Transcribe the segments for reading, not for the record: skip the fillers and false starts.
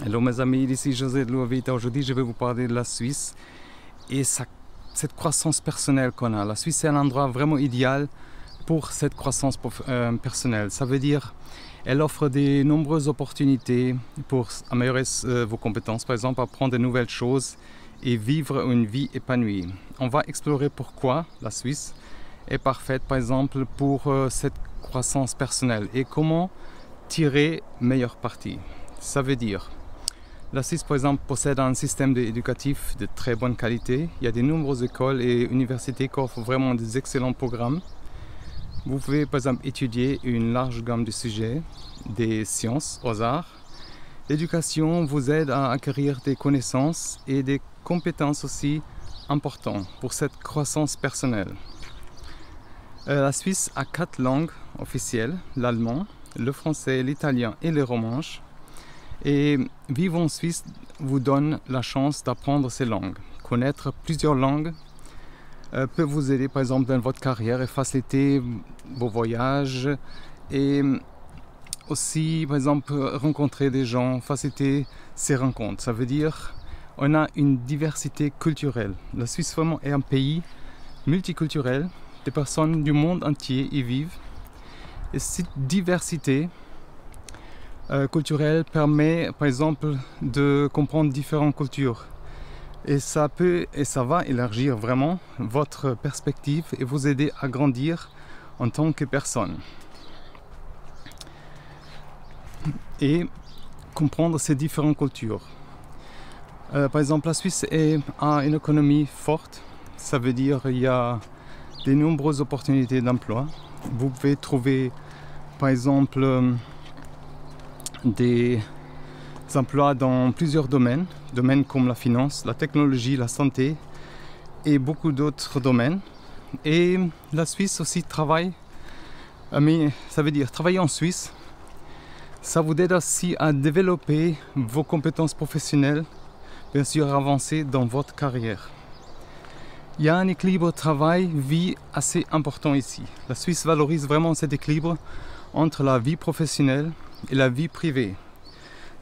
Hello mes amis, ici José de Louavita. Aujourd'hui je vais vous parler de la Suisse et cette croissance personnelle qu'on a. La Suisse est un endroit vraiment idéal pour cette croissance personnelle. Ça veut dire elle offre de nombreuses opportunités pour améliorer vos compétences, par exemple apprendre de nouvelles choses et vivre une vie épanouie. On va explorer pourquoi la Suisse est parfaite par exemple pour cette croissance personnelle et comment tirer meilleur parti. Ça veut dire la Suisse, par exemple, possède un système éducatif de très bonne qualité. Il y a de nombreuses écoles et universités qui offrent vraiment des excellents programmes. Vous pouvez, par exemple, étudier une large gamme de sujets, des sciences, aux arts. L'éducation vous aide à acquérir des connaissances et des compétences aussi importantes pour cette croissance personnelle. La Suisse a 4 langues officielles, l'allemand, le français, l'italien et le romanche. Et vivre en Suisse vous donne la chance d'apprendre ces langues. Connaître plusieurs langues peut vous aider par exemple dans votre carrière et faciliter vos voyages et aussi par exemple rencontrer des gens, faciliter ces rencontres. Ça veut dire on a une diversité culturelle. La Suisse vraiment est un pays multiculturel. Des personnes du monde entier y vivent. Et cette diversité culturelle permet par exemple de comprendre différentes cultures et ça va élargir vraiment votre perspective et vous aider à grandir en tant que personne et comprendre ces différentes cultures. Par exemple, la Suisse a une économie forte, ça veut dire qu'il y a de nombreuses opportunités d'emploi. Vous pouvez trouver par exemple des emplois dans plusieurs domaines comme la finance, la technologie, la santé et beaucoup d'autres domaines. Et la Suisse aussi travaille, mais ça veut dire travailler en Suisse, ça vous aide aussi à développer vos compétences professionnelles, bien sûr à avancer dans votre carrière. Il y a un équilibre travail-vie assez important ici. La Suisse valorise vraiment cet équilibre entre la vie professionnelle et la vie privée.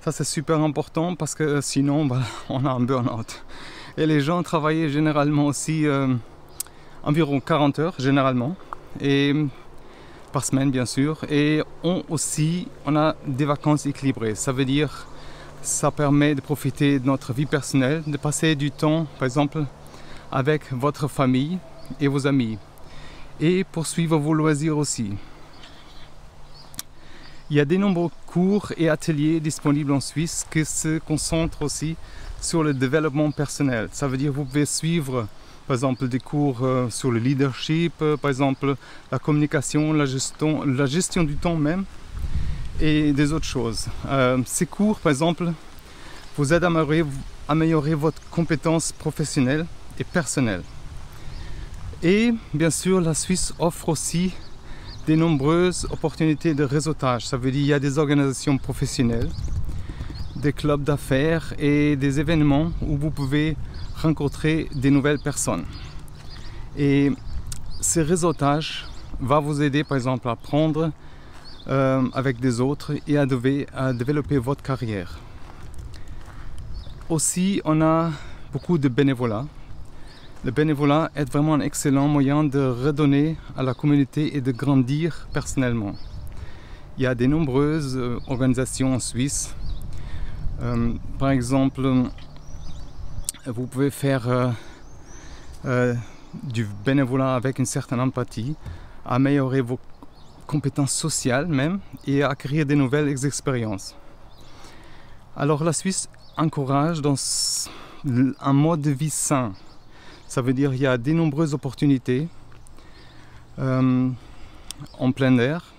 Ça c'est super important parce que sinon on a un burn-out. Et les gens travaillent généralement aussi environ 40 heures généralement et par semaine bien sûr, et on a des vacances équilibrées. Ça veut dire ça permet de profiter de notre vie personnelle, de passer du temps par exemple avec votre famille et vos amis et poursuivre vos loisirs aussi. Il y a de nombreux cours et ateliers disponibles en Suisse qui se concentrent aussi sur le développement personnel. Ça veut dire que vous pouvez suivre par exemple des cours sur le leadership, par exemple la communication, la gestion du temps même et des autres choses. Ces cours par exemple vous aident à améliorer votre compétence professionnelle et personnelle. Et bien sûr la Suisse offre aussi de nombreuses opportunités de réseautage. Ça veut dire qu'il y a des organisations professionnelles, des clubs d'affaires et des événements où vous pouvez rencontrer des nouvelles personnes. Et ce réseautage va vous aider par exemple à apprendre avec des autres et à développer votre carrière. Aussi, on a beaucoup de bénévolat. Le bénévolat est vraiment un excellent moyen de redonner à la communauté et de grandir personnellement. Il y a de nombreuses organisations en Suisse. Par exemple, vous pouvez faire du bénévolat avec une certaine empathie, améliorer vos compétences sociales même et acquérir de nouvelles expériences. Alors la Suisse encourage dans un mode de vie sain. Ça veut dire qu'il y a de nombreuses opportunités en plein air,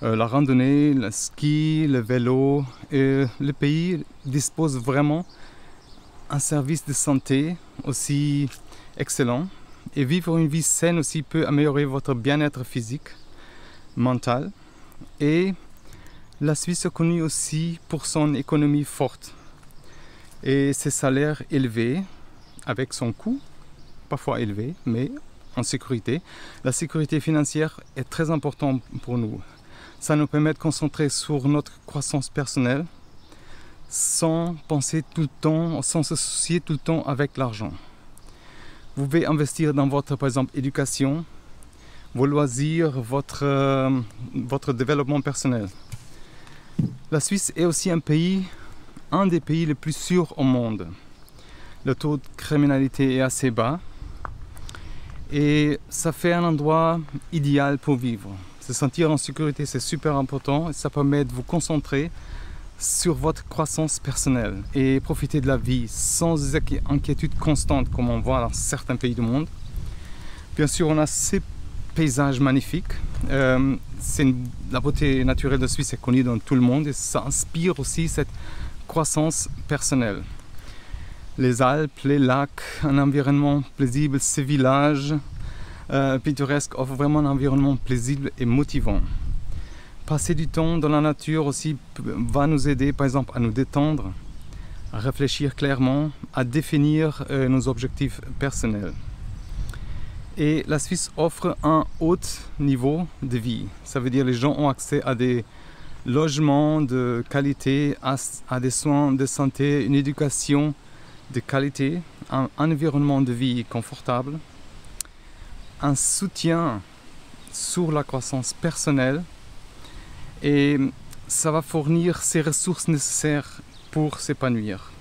la randonnée, le ski, le vélo. Et le pays dispose vraiment d'un service de santé aussi excellent. Et vivre une vie saine aussi peut améliorer votre bien-être physique, mental. Et la Suisse est connue aussi pour son économie forte et ses salaires élevés avec son coût parfois élevé, mais en sécurité. La sécurité financière est très importante pour nous. Ça nous permet de concentrer sur notre croissance personnelle, sans penser tout le temps, sans se soucier tout le temps avec l'argent. Vous pouvez investir dans votre, par exemple, éducation, vos loisirs, votre développement personnel. La Suisse est aussi un des pays les plus sûrs au monde. Le taux de criminalité est assez bas et ça fait un endroit idéal pour vivre. Se sentir en sécurité, c'est super important et ça permet de vous concentrer sur votre croissance personnelle et profiter de la vie sans inquiétude constante comme on voit dans certains pays du monde. Bien sûr, on a ces paysages magnifiques. La beauté naturelle de Suisse est connue dans tout le monde et ça inspire aussi cette croissance personnelle. Les Alpes, les lacs, un environnement paisible, ces villages pittoresques offrent vraiment un environnement paisible et motivant. Passer du temps dans la nature aussi va nous aider, par exemple, à nous détendre, à réfléchir clairement, à définir nos objectifs personnels. Et la Suisse offre un haut niveau de vie. Ça veut dire que les gens ont accès à des logements de qualité, à des soins de santé, une éducation de qualité, un environnement de vie confortable, un soutien sur la croissance personnelle et ça va fournir ces ressources nécessaires pour s'épanouir.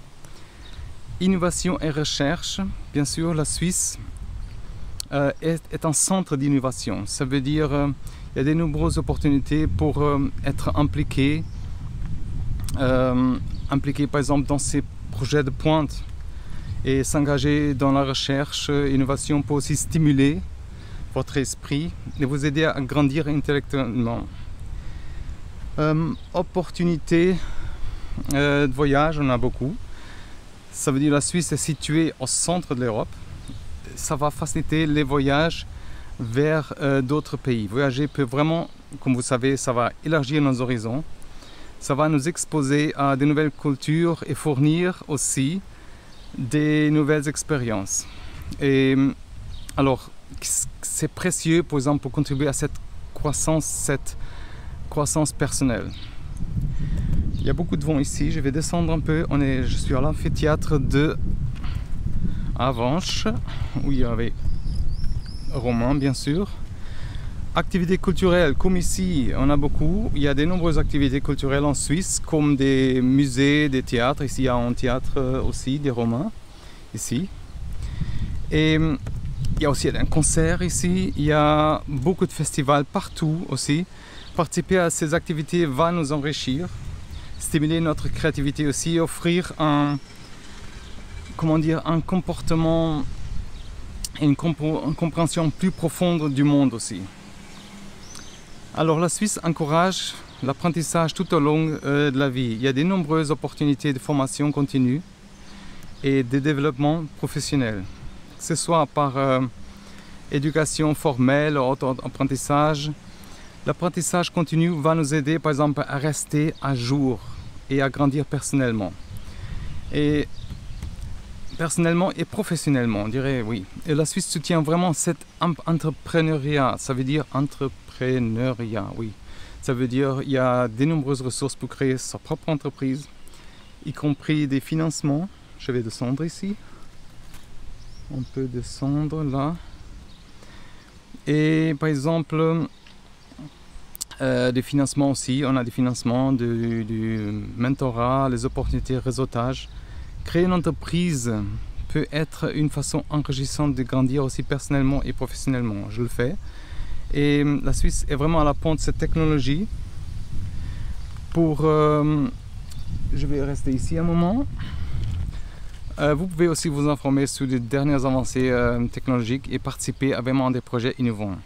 Innovation et recherche, bien sûr, la Suisse est un centre d'innovation. Ça veut dire qu'il y a de nombreuses opportunités pour être impliqué par exemple dans ces projets de pointe et s'engager dans la recherche. L'innovation peut aussi stimuler votre esprit et vous aider à grandir intellectuellement. Opportunités de voyage, on a beaucoup. Ça veut dire que la Suisse est située au centre de l'Europe. Ça va faciliter les voyages vers d'autres pays. Voyager peut vraiment, comme vous savez, ça va élargir nos horizons. Ça va nous exposer à de nouvelles cultures et fournir aussi des nouvelles expériences. Et alors, c'est précieux, par exemple, pour contribuer à cette croissance personnelle. Il y a beaucoup de vent ici, je vais descendre un peu. Je suis à l'amphithéâtre de Avenches, où il y avait Romain, bien sûr. Activités culturelles, comme ici, on a beaucoup. Il y a de nombreuses activités culturelles en Suisse, comme des musées, des théâtres. Ici, il y a un théâtre aussi, des Romains, ici. Et il y a aussi un concert ici. Il y a beaucoup de festivals partout aussi. Participer à ces activités va nous enrichir, stimuler notre créativité aussi, offrir un comportement et une compréhension plus profonde du monde aussi. Alors la Suisse encourage l'apprentissage tout au long de la vie. Il y a de nombreuses opportunités de formation continue et de développement professionnel, que ce soit par éducation formelle ou auto-apprentissage. L'apprentissage continu va nous aider par exemple à rester à jour et à grandir personnellement. Et professionnellement, on dirait oui. Et la Suisse soutient vraiment cet entrepreneuriat. Ça veut dire entrepreneuriat, oui. Ça veut dire qu'il y a de nombreuses ressources pour créer sa propre entreprise, y compris des financements. Je vais descendre ici. On peut descendre là. Et par exemple, des financements aussi. On a des financements, du mentorat, les opportunités de réseautage. Créer une entreprise peut être une façon enrichissante de grandir aussi personnellement et professionnellement. Je le fais. Et la Suisse est vraiment à la pointe de cette technologie. Je vais rester ici un moment. Vous pouvez aussi vous informer sur les dernières avancées technologiques et participer à vraiment des projets innovants.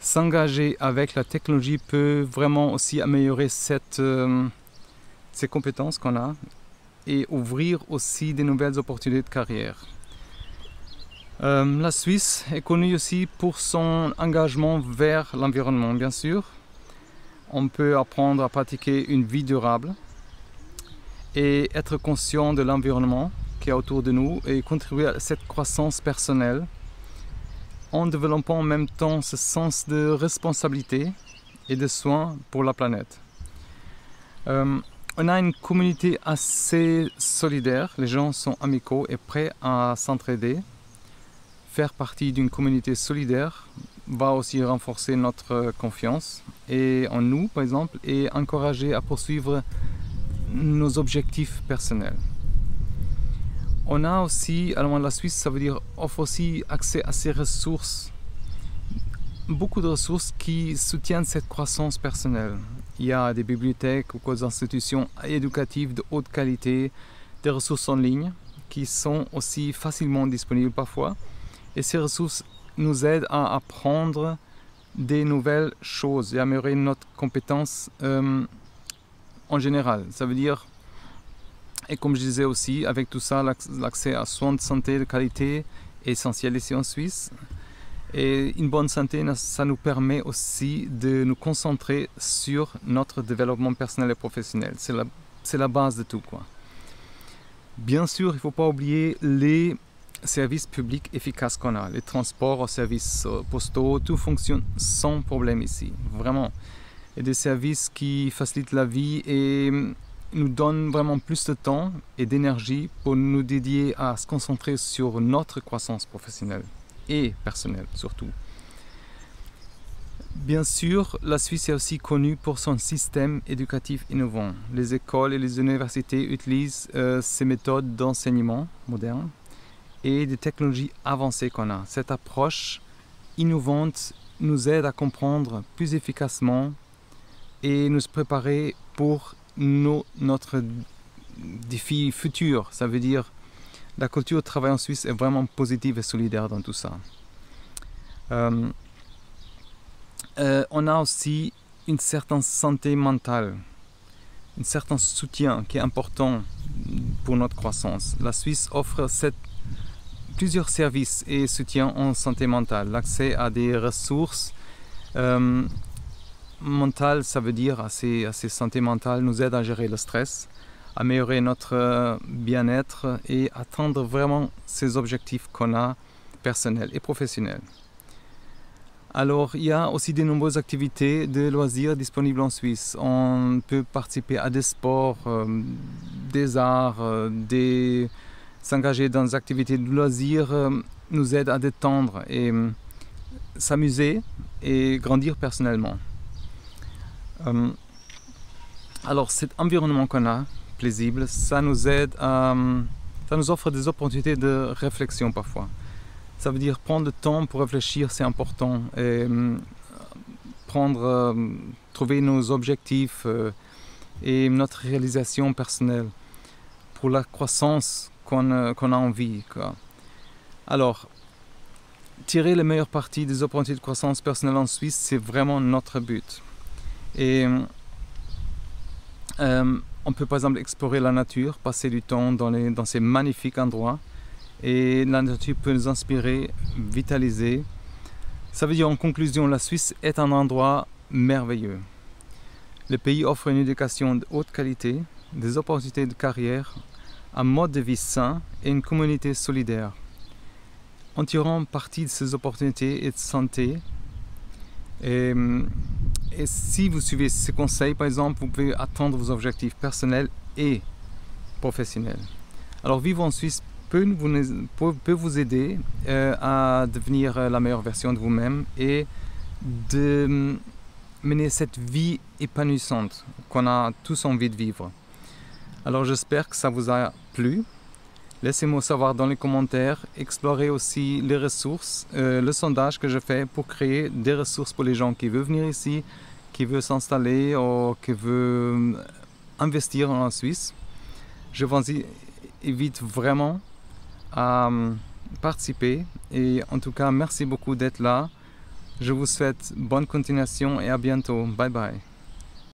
S'engager avec la technologie peut vraiment aussi améliorer ces compétences qu'on a et ouvrir aussi de nouvelles opportunités de carrière. La Suisse est connue aussi pour son engagement vers l'environnement, bien sûr. On peut apprendre à pratiquer une vie durable et être conscient de l'environnement qui est autour de nous et contribuer à cette croissance personnelle en développant en même temps ce sens de responsabilité et de soin pour la planète. On a une communauté assez solidaire, les gens sont amicaux et prêts à s'entraider. Faire partie d'une communauté solidaire va aussi renforcer notre confiance et en nous, par exemple, et encourager à poursuivre nos objectifs personnels. On a aussi, alors la Suisse, ça veut dire offre aussi accès à ces ressources, beaucoup de ressources qui soutiennent cette croissance personnelle. Il y a des bibliothèques ou des institutions éducatives de haute qualité, des ressources en ligne qui sont aussi facilement disponibles parfois. Et ces ressources nous aident à apprendre des nouvelles choses et à améliorer notre compétence en général. Ça veut dire, et comme je disais aussi, avec tout ça, l'accès à soins de santé de qualité est essentiel ici en Suisse. Et une bonne santé, ça nous permet aussi de nous concentrer sur notre développement personnel et professionnel. C'est la base de tout, quoi. Bien sûr, il ne faut pas oublier les services publics efficaces qu'on a. Les transports aux services postaux, tout fonctionne sans problème ici, vraiment. Et des services qui facilitent la vie et nous donnent vraiment plus de temps et d'énergie pour nous dédier à se concentrer sur notre croissance professionnelle et personnelle surtout. Bien sûr, la Suisse est aussi connue pour son système éducatif innovant. Les écoles et les universités utilisent ces méthodes d'enseignement modernes et des technologies avancées qu'on a. Cette approche innovante nous aide à comprendre plus efficacement et nous préparer pour notre défi futur. Ça veut dire la culture de travail en Suisse est vraiment positive et solidaire dans tout ça. On a aussi une certaine santé mentale, un certain soutien qui est important pour notre croissance. La Suisse offre plusieurs services et soutiens en santé mentale. L'accès à des ressources mentales, ça veut dire à ces santé mentale, nous aide à gérer le stress, améliorer notre bien-être et atteindre vraiment ces objectifs qu'on a personnels et professionnels. Alors, il y a aussi de nombreuses activités de loisirs disponibles en Suisse. On peut participer à des sports, des arts, s'engager dans des activités de loisirs nous aide à détendre et s'amuser et grandir personnellement. Alors, cet environnement qu'on a, paisible, ça nous aide ça nous offre des opportunités de réflexion parfois. Ça veut dire prendre le temps pour réfléchir, c'est important. Et trouver nos objectifs et notre réalisation personnelle pour la croissance qu'on a envie, quoi. Alors, tirer le meilleur parti des opportunités de croissance personnelle en Suisse, c'est vraiment notre but. Et on peut par exemple explorer la nature, passer du temps dans ces magnifiques endroits. Et la nature peut nous inspirer, vitaliser. Ça veut dire en conclusion, la Suisse est un endroit merveilleux. Le pays offre une éducation de haute qualité, des opportunités de carrière, un mode de vie sain et une communauté solidaire. En tirant parti de ces opportunités et de santé, et si vous suivez ces conseils, par exemple, vous pouvez atteindre vos objectifs personnels et professionnels. Alors vivre en Suisse peut vous aider à devenir la meilleure version de vous-même et de mener cette vie épanouissante qu'on a tous envie de vivre. Alors j'espère que ça vous a plu. Laissez-moi savoir dans les commentaires. Explorez aussi les ressources, le sondage que je fais pour créer des ressources pour les gens qui veulent venir ici, qui veulent s'installer ou qui veulent investir en Suisse. Je vous invite vraiment à participer et en tout cas merci beaucoup d'être là. Je vous souhaite bonne continuation et à bientôt. Bye bye.